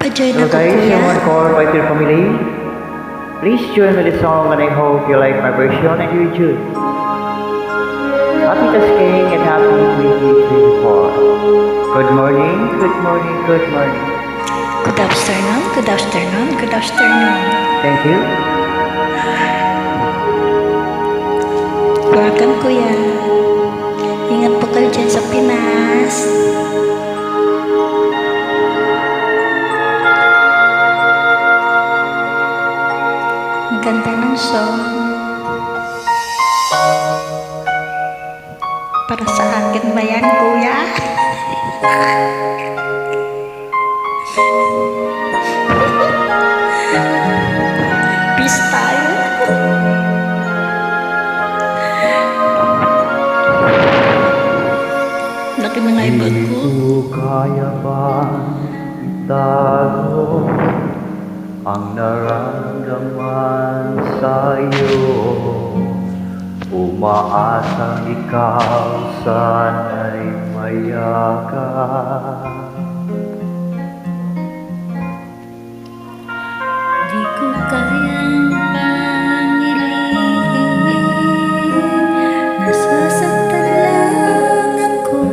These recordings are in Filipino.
Pa-join Hello ako, guys, kuya. someone called by your family. Please join me the song and I hope you like my version and you enjoy. Happy Thanksgiving and happy 2024. Good morning, good morning, good morning. Good afternoon, good afternoon, good afternoon. Thank you. Welcome, kuya. Ingat po kayo dyan sa Pinas. Ang ganda ng song. Para sa akin ba yan, kuya? Peace tayo. Laki mga ibon ko. Kaya ba itago ang nararamdaman sa'yo? Umaasang ikaw sana'y mayaga. Di ko kayang pangilihin, nasasaktan lang ako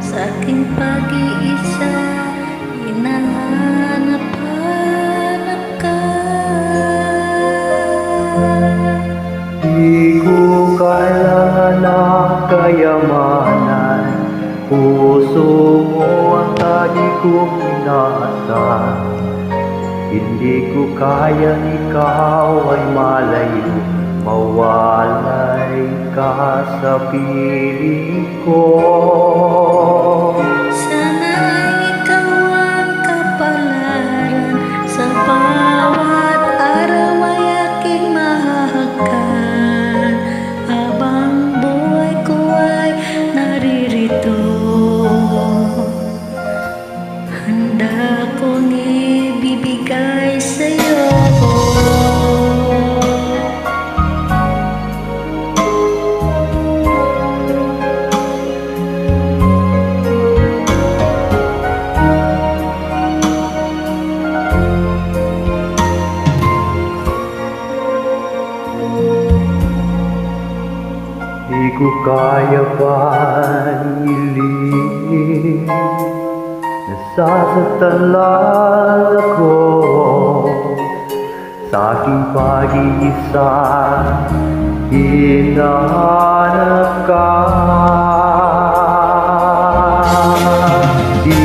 sa aking pag-iisa, hinahanap-hanap ka. Di ko kailangan ng kayamanan, puso mo ang lagi kong inaasal. Hindi ko kayang ikaw ay malayo, mawalay ka sa piling ko. Sana ay ikaw ang kapalaran, sa bawat araw ay aking mahahagan. Habang buhay ko ay naririto, handa kong ibibigay sa'yo. Di ko kaya pangilin, nasasaktan lang ako sa aking pag-iisa, hinahanap ka. Di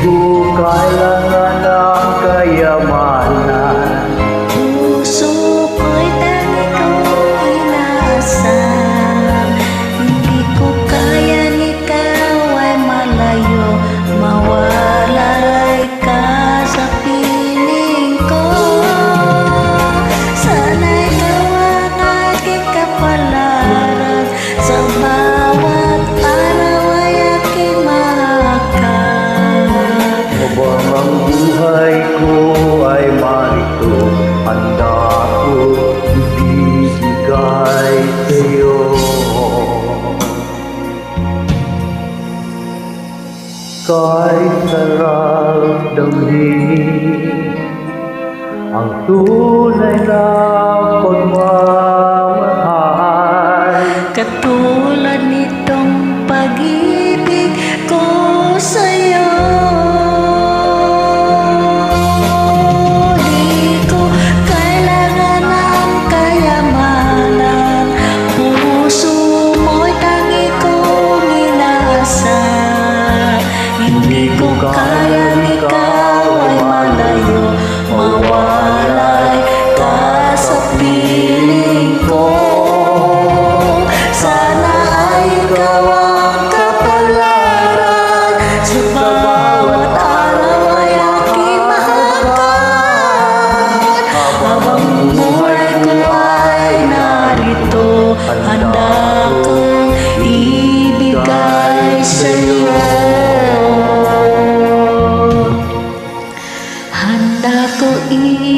ko kailangan ng kayamanan, Puso ko'y tangi kong inaasam. Hindi ko kayang ikaw ay malayo, mawalay ka sa piling ko. Sana'y ikaw ang aking kapalaran, sa bawat araw ay aking mahakal. habang ang buhay ko ay marito, handa ko ibibigay sa'yo. Kahit sarap damhin ang tunay na pagmamahal. Katulad nitong pag-ibig ko sa'yo. Di ko kailangan ng kayamanan, puso mo'y tangi kong inaasam. Hindi ko kayang ikaw ay malayo, mawalay ka sa piling ko. Sana ay ikaw ang kapalaran, sa bawat araw ay aking mahakal. Habang buhay ko ay narito, handa kong ibigay sa'yo. Handa ko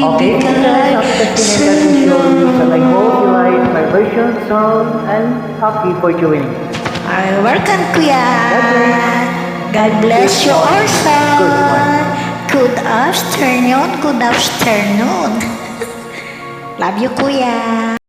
Okay, ibigay sa'yo. and I hope you like my version song and happy for joining. Welcome, kuya. God bless you also. afternoon. Good afternoon. Love you, kuya.